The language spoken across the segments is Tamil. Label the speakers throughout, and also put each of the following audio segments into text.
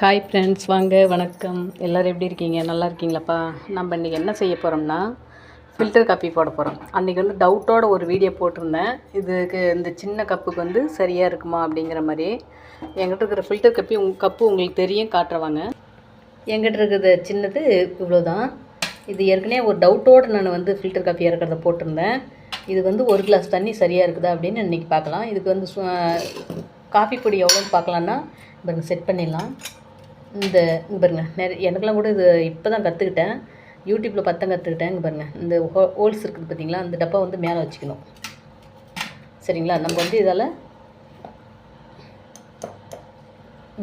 Speaker 1: ஹாய் ஃப்ரெண்ட்ஸ், வாங்க வணக்கம். எல்லோரும் எப்படி இருக்கீங்க? நல்லா இருக்கீங்களாப்பா? நம்ம இன்றைக்கி என்ன செய்ய போகிறோம்னா ஃபில்டர் காப்பி போட போகிறோம். அன்றைக்கி வந்து டவுட்டோட ஒரு வீடியோ போட்டிருந்தேன். இதுக்கு இந்த சின்ன கப்புக்கு வந்து சரியாக இருக்குமா அப்படிங்கிற மாதிரி. என்கிட்ட இருக்கிற ஃபில்டர் கப்பு உங்களுக்கு தெரியும், காட்டுறவாங்க. என்கிட்ட இருக்கிறது சின்னது இவ்வளோ தான். இது ஏற்கனவே ஒரு டவுட்டோடு நான் வந்து ஃபில்டர் காப்பி இறக்கிறத போட்டிருந்தேன். இது வந்து ஒரு கிளாஸ் தண்ணி சரியாக இருக்குதா அப்படின்னு இன்றைக்கி பார்க்கலாம். இதுக்கு வந்து காஃபி பொடி எவ்வளோன்னு பார்க்கலான்னா பாருங்க, செட் பண்ணிடலாம். இந்த பாருங்க, எனக்கெல்லாம் கூட இது இப்போ தான் கற்றுக்கிட்டேன். யூடியூப்பில் பார்த்தா கற்றுக்கிட்டேன். இங்கே பாருங்கள், இந்த ஹோல்ஸ் இருக்குது பார்த்தீங்களா, அந்த டப்பா வந்து மேலே வச்சுக்கணும். சரிங்களா? நம்ம வந்து இதால்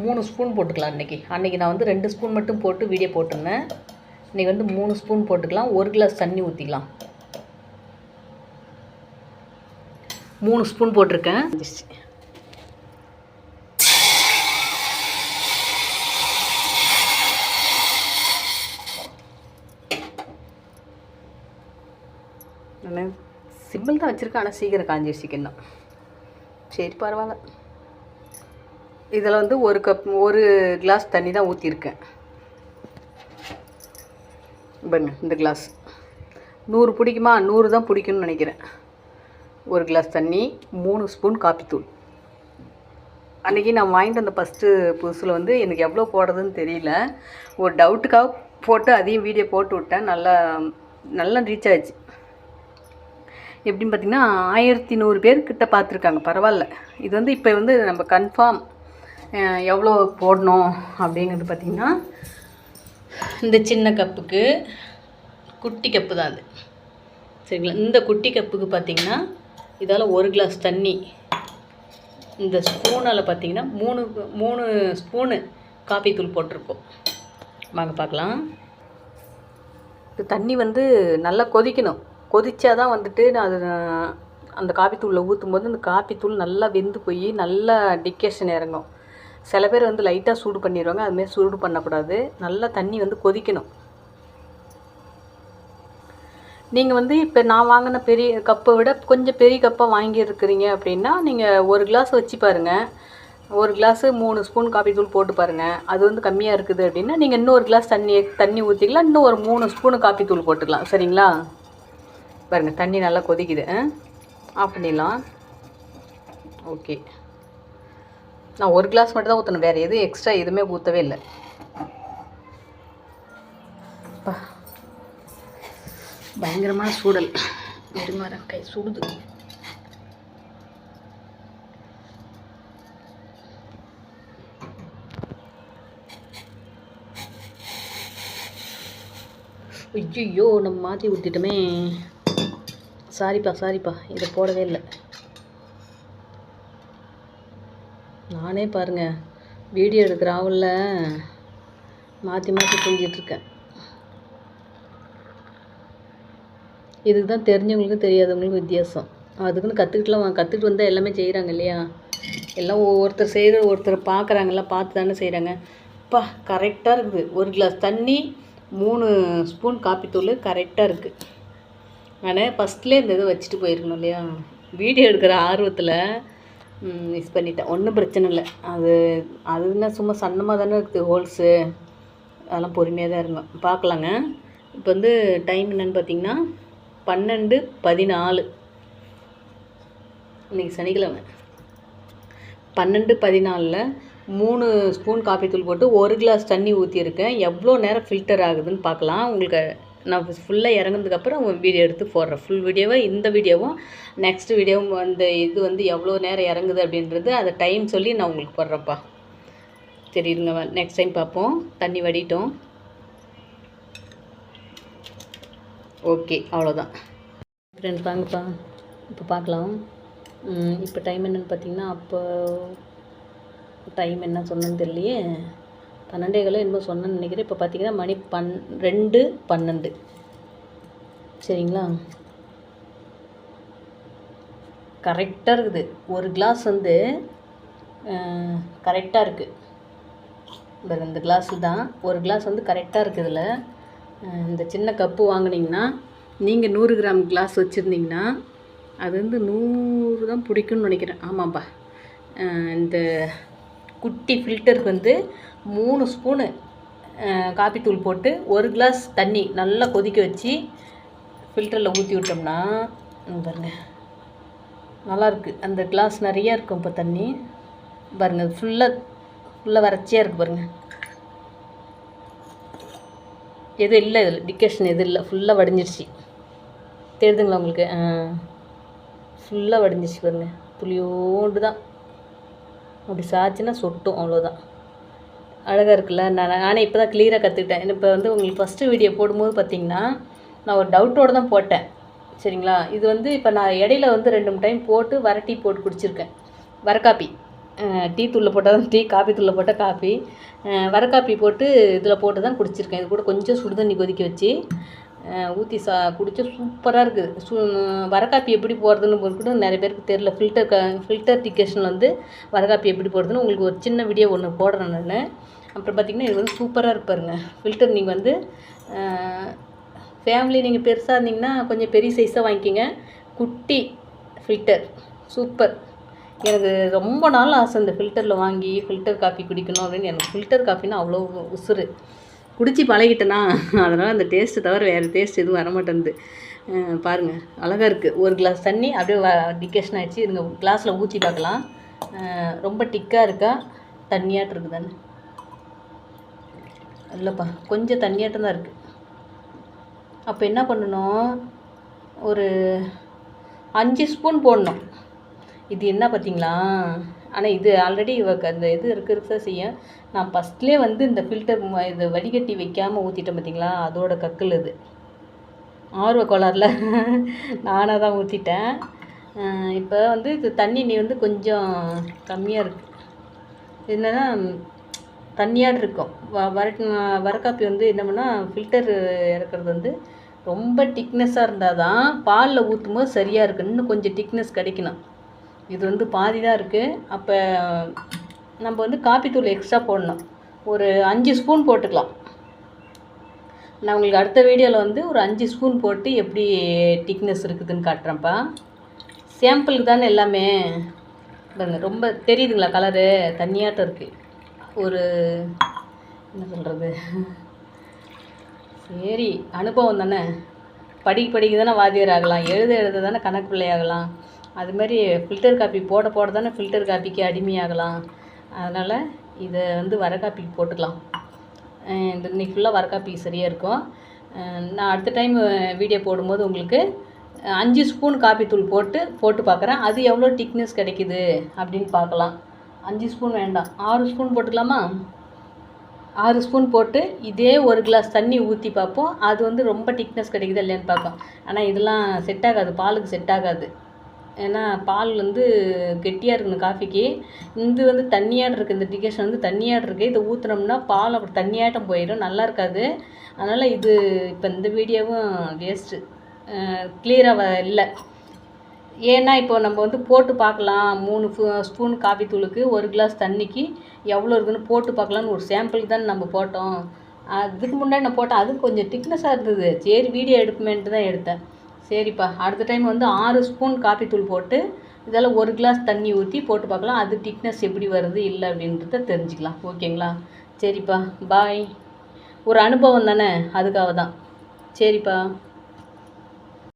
Speaker 1: 3 ஸ்பூன் போட்டுக்கலாம். அன்றைக்கி நான் வந்து 2 ஸ்பூன் மட்டும் போட்டு வீடியோ போட்டிருந்தேன். இன்றைக்கி வந்து 3 ஸ்பூன் போட்டுக்கலாம். 1 கிளாஸ் தண்ணி ஊற்றிக்கலாம். 3 ஸ்பூன் போட்டிருக்கேன். நான் சிம்பிள் தான் வச்சுருக்கேன், ஆனால் சீக்கிரம் காஞ்சிருச்சிக்கணும். சரி, பரவாயில்ல. இதில் வந்து 1 கிளாஸ் தண்ணி தான் ஊற்றிருக்கேன். பாருங்க, இந்த கிளாஸ் 100 பிடிக்குமா? 100 தான் பிடிக்கும்னு நினைக்கிறேன். 1 கிளாஸ் தண்ணி, 3 ஸ்பூன் காப்பித்தூள். அன்றைக்கி நான் வாங்கிட்டு வந்த ஃபஸ்ட்டு புதுசில் வந்து எனக்கு எவ்வளோ போடுறதுன்னு தெரியல. ஒரு டவுட்டுக்காக போட்டு அதையும் வீடியோ போட்டு விட்டேன். நல்லா ரீச் ஆகிடுச்சு. எப்படின்னு பார்த்திங்கன்னா 1100 பேர்கிட்ட பார்த்துருக்காங்க. பரவாயில்ல. இது வந்து இப்போ வந்து நம்ம கன்ஃபார்ம் எவ்வளோ போடணும் அப்படிங்கிறது பார்த்திங்கன்னா, இந்த சின்ன கப்புக்கு குட்டி கப்பு தான் அது. சரிங்களா? இந்த குட்டி கப்புக்கு பார்த்திங்கன்னா இதால் 1 கிளாஸ் தண்ணி. இந்த ஸ்பூனால் பார்த்திங்கன்னா 3 ஸ்பூனு காப்பி தூள் போட்டிருக்கோம். வாங்க பார்க்கலாம். இந்த தண்ணி வந்து நல்லா கொதிக்கணும். கொதிச்சா தான் வந்துட்டு அது அந்த காப்பித்தூளில் ஊற்றும் போது அந்த காப்பித்தூள் நல்லா வெந்து போய் நல்லா டிக்கேஷன் இறங்கும். சில பேர் வந்து லைட்டாக சூடு பண்ணிடுவாங்க. அதுமாரி சூடு பண்ணக்கூடாது. நல்லா தண்ணி வந்து கொதிக்கணும். நீங்கள் வந்து இப்போ நான் வாங்கின பெரிய கப்பை விட கொஞ்சம் பெரிய கப்பாக வாங்கியிருக்கிறீங்க அப்படின்னா நீங்கள் 1 கிளாஸ் வச்சு பாருங்கள். 1 கிளாஸு 3 ஸ்பூன் காப்பித்தூள் போட்டு பாருங்கள். அது வந்து கம்மியாக இருக்குது அப்படின்னா நீங்கள் இன்னும் 1 கிளாஸ் தண்ணி ஊற்றிக்கலாம். இன்னும் ஒரு 3 ஸ்பூனு காப்பித்தூள் போட்டுக்கலாம். சரிங்களா? பாருங்கள், தண்ணி நல்லா கொதிக்குது. ஆஃப் பண்ணிடலாம். ஓகே. நான் 1 கிளாஸ் மட்டும் தான் ஊற்றணும், வேறு எதுவும் எக்ஸ்ட்ரா எதுவுமே ஊற்றவே இல்லை. பயங்கரமான சூடல். இருங்க, வர கை சுடுது. ஐயோ, நம்ம மாற்றி ஊற்றிட்டோமே. சாரிப்பா, இதை போடவே இல்லை. நானே பாருங்கள், வீடியோ எடுக்கிற ஆவலில் மாற்றி செஞ்சிட்ருக்கேன். இதுக்கு தான் தெரிஞ்சவங்களுக்கு தெரியாதவங்களுக்கு வித்தியாசம். அதுக்குன்னு கற்றுக்கிட்டு வந்தால் எல்லாமே செய்கிறாங்க இல்லையா? எல்லாம் ஒருத்தர் செய்கிற ஒருத்தர் பார்க்குறாங்கல்ல, பார்த்து தானே செய்கிறாங்க. கரெக்டாக இருக்குது. 1 கிளாஸ் தண்ணி, 3 ஸ்பூன் காப்பித்தூள் கரெக்டாக இருக்குது. நான் ஃபஸ்ட்லேயே இந்த இதை வச்சுட்டு போயிருக்கணும் இல்லையா? வீடியோ எடுக்கிற ஆர்வத்தில் மிஸ் பண்ணிட்டேன். ஒன்றும் பிரச்சனை இல்லை. அதுன்னா சும்மா சன்னமாக தானே இருக்குது ஹோல்ஸு. அதெல்லாம் பொறுமையாக தான் இருக்கும். பார்க்கலாங்க. இப்போ வந்து டைம் என்னென்னு பார்த்திங்கன்னா 12:14. இன்றைக்கி சனிக்கிழமை. 12:14 3 ஸ்பூன் காப்பித்தூள் போட்டு 1 கிளாஸ் தண்ணி ஊற்றியிருக்கேன். எவ்வளோ நேரம் ஃபில்டர் ஆகுதுன்னு பார்க்கலாம். உங்களுக்கு நான் ஃபுல்லாக இறங்குனதுக்கப்புறம் வீடியோ எடுத்து போடுறேன். ஃபுல் வீடியோவை, இந்த வீடியோவும் நெக்ஸ்ட் வீடியோவும் அந்த இது வந்து எவ்வளோ நேரம் இறங்குது அப்படின்றது அதை டைம் சொல்லி நான் உங்களுக்கு போடுறேன்ப்பா. தெரியுதுங்க. நெக்ஸ்ட் டைம் பார்ப்போம். தண்ணி வடிட்டோம். ஓகே, அவ்வளோதான் ஃப்ரெண்ட்ஸ். வாங்கப்பா, இப்போ பார்க்கலாம். இப்போ டைம் என்னென்னு பார்த்தீங்கன்னா, அப்போ டைம் என்ன சொன்னேன்னு தெரியலையே. 12:15 என்னமோ சொன்னேன்னு நினைக்கிறேன். இப்போ பார்த்தீங்கன்னா மணி 2:12. சரிங்களா? கரெக்டாக இருக்குது. 1 கிளாஸ் வந்து கரெக்டாக இருக்குது. இந்த கிளாஸு தான் 1 கிளாஸ் வந்து கரெக்டாக இருக்குது. இதில் இந்த சின்ன கப்பு வாங்கினீங்கன்னா, நீங்கள் 100 கிராம் கிளாஸ் வச்சுருந்தீங்கன்னா அது வந்து 100 தான் பிடிக்கும்னு நினைக்கிறேன். ஆமாப்பா. இந்த குட்டி ஃபில்டருக்கு வந்து 3 ஸ்பூனு காப்பித்தூள் போட்டு 1 கிளாஸ் தண்ணி நல்லா கொதிக்க வச்சு ஃபில்டரில் ஊற்றி விட்டோம்னா பாருங்கள் நல்லாயிருக்கு. அந்த கிளாஸ் நிறையா இருக்கும் இப்போ தண்ணி பாருங்கள். ஃபுல்லாக வறட்சியாக இருக்குது பாருங்கள். எதுவும் இல்லை இதில், டிகேஷன் எதுவும் இல்லை. ஃபுல்லாக வடிஞ்சிருச்சு. தெரியுதுங்களா உங்களுக்கு? ஃபுல்லாக வடிஞ்சிருச்சு பாருங்கள். துளியோண்டு தான் அப்படி சாய்ச்சின்னா சொட்டும், அவ்வளோதான். அழகாக இருக்குல்ல. நானே இப்போ தான் கிளியராக கற்றுக்கிட்டேன். இப்போ வந்து உங்களுக்கு ஃபஸ்ட்டு வீடியோ போடும்போது பார்த்திங்கன்னா நான் ஒரு டவுட்டோடு தான் போட்டேன், சரிங்களா? இது வந்து இப்போ நான் இடையில வந்து 2 டைம் போட்டு டீ போட்டு குடிச்சிருக்கேன். காப்பி டீ தூளில் போட்டால் தான் டீ, காப்பி தூளில் போட்டால் காப்பி. காப்பி போட்டு இதில் போட்டு தான் குடிச்சிருக்கேன். இது கூட கொஞ்சம் சுடு தண்ணி கொதிக்க வச்சு ஊற்றி குடித்தா சூப்பராக இருக்குது. காப்பி எப்படி போடுறதுன்னு கூட நிறைய பேருக்கு தெரில. ஃபில்டர் டிகேஷன் வந்து காப்பி எப்படி போடுறதுன்னு உங்களுக்கு ஒரு சின்ன வீடியோ ஒன்று போடுறேன் நான். அப்புறம் பார்த்திங்கன்னா இது வந்து சூப்பராக இருப்பாருங்க ஃபில்டர். நீங்கள் வந்து ஃபேமிலி நீங்கள் பெருசாக இருந்தீங்கன்னா கொஞ்சம் பெரிய சைஸாக வாங்கிக்கிங்க. குட்டி ஃபில்டர் சூப்பர். எனக்கு ரொம்ப நாள் ஆசை இந்த ஃபில்டரில் வாங்கி ஃபில்டர் காஃபி குடிக்கணும் அப்படின்னு. எனக்கு ஃபில்டர் காஃபின்னா அவ்வளோ உசுறு. குடித்து பழகிட்டேன்னா அதனால் அந்த டேஸ்ட்டு தவிர வேறு டேஸ்ட் எதுவும் வரமாட்டேன்து. பாருங்கள் அழகாக இருக்குது. 1 கிளாஸ் தண்ணி அப்படியே டிகேஷன் ஆகிடுச்சு. இதுங்க கிளாஸில் ஊற்றி பார்க்கலாம். ரொம்ப டிக்காக இருக்கா, தண்ணியாட்டம் இருக்குதானே? இல்லைப்பா, கொஞ்சம் தண்ணியாட்டம் தான் இருக்குது. அப்போ என்ன பண்ணணும், ஒரு 5 ஸ்பூன் போடணும். இது என்ன பார்த்தீங்களா? ஆனால் இது ஆல்ரெடி அந்த இது இருக்கிறத செய்ய நான் ஃபஸ்ட்லேயே வந்து இந்த ஃபில்டர் இது வடிகட்டி வைக்காமல் ஊற்றிட்டேன் பார்த்தீங்களா? அதோட கக்கல் இது. ஆர்வ கோளாறுல நானாக தான் ஊற்றிட்டேன். இப்போ வந்து இது தண்ணி வந்து கொஞ்சம் கம்மியாக இருக்குது. என்னென்னா தண்ணியாக இருக்கும். வரக்காப்பி வந்து என்ன பண்ணால் ஃபில்டர் இறக்குறது வந்து ரொம்ப திக்னஸாக இருந்தால் தான் பாலில் ஊற்றும் போது சரியாக இருக்குது. இன்னும் கொஞ்சம் திக்னஸ் கிடைக்கணும். இது வந்து பாதி தான் இருக்குது. அப்போ நம்ம வந்து காப்பித்தூள் எக்ஸ்ட்ரா போடணும். ஒரு 5 ஸ்பூன் போட்டுக்கலாம். நான் உங்களுக்கு அடுத்த வீடியோவில் வந்து ஒரு 5 ஸ்பூன் போட்டு எப்படி திக்னஸ் இருக்குதுன்னு காட்டுறேன்ப்பா. சாம்பிளுக்கு தானே எல்லாமே. பாருங்க ரொம்ப தெரியுதுங்களா கலரு? தண்ணியாட்டம் இருக்குது. ஒரு என்ன சொல்கிறது, சரி அனுபவம் தானே. படிக்க தானே வாத்தியார் ஆகலாம், எழுத தானே கணக்கு பிள்ளையாகலாம். அதுமாதிரி ஃபில்டர் காப்பி போட தானே ஃபில்டர் காப்பிக்கு அடிமையாகலாம். அதனால் இதை வந்து காப்பிக்கு போட்டுக்கலாம். இன்னைக்கு ஃபுல்லாக காப்பி சரியாக இருக்கும். நான் அடுத்த டைம் வீடியோ போடும்போது உங்களுக்கு 5 ஸ்பூன் காப்பித்தூள் போட்டு பார்க்குறேன். அது எவ்வளோ திக்னஸ் கிடைக்குது அப்படின்னு பார்க்கலாம். 5 ஸ்பூன் வேண்டாம், 6 ஸ்பூன் போட்டுக்கலாமா? 6 ஸ்பூன் போட்டு இதே 1 கிளாஸ் தண்ணி ஊற்றி பார்ப்போம். அது வந்து ரொம்ப திக்னஸ் கிடைக்குது இல்லைன்னு பார்ப்போம். ஆனால் இதெல்லாம் செட் ஆகாது, பாலுக்கு செட் ஆகாது. ஏன்னா பால் வந்து கெட்டியாக இருக்கணும் காஃபிக்கு. இது வந்து தண்ணியாட்டம் இருக்குது. இந்த டிகேஷன் வந்து தண்ணியாட்டம் இருக்குது. இதை ஊற்றுனோம்னா பால் அப்படி தண்ணியாட்டம் போயிடும், நல்லா இருக்காது. அதனால் இது இப்போ இந்த வீடியோவும் வேஸ்ட்டு, கிளியராக இல்லை. ஏன்னா இப்போ நம்ம வந்து போட்டு பார்க்கலாம். 3 ஸ்பூன் காபி தூளுக்கு 1 கிளாஸ் தண்ணிக்கு எவ்வளோ இருக்குதுன்னு போட்டு பார்க்கலான்னு ஒரு சாம்பிளுக்கு தான் நம்ம போட்டோம். அதுக்கு முன்னாடி நான் போட்டேன், அது கொஞ்சம் திக்னஸாக இருந்தது. சரி வீடியோ எடுக்குமேன்ட்டு தான் எடுத்தேன். சரிப்பா, அடுத்த டைம் வந்து 6 ஸ்பூன் காப்பி தூள் போட்டு இதெல்லாம் 1 கிளாஸ் தண்ணி ஊற்றி போட்டு பார்க்கலாம். அது திக்னஸ் எப்படி வருது இல்லை அப்படின்றத தெரிஞ்சுக்கலாம். ஓகேங்களா? சரிப்பா, பாய். ஒரு அனுபவம் தானே, அதுக்காக தான். சரிப்பா.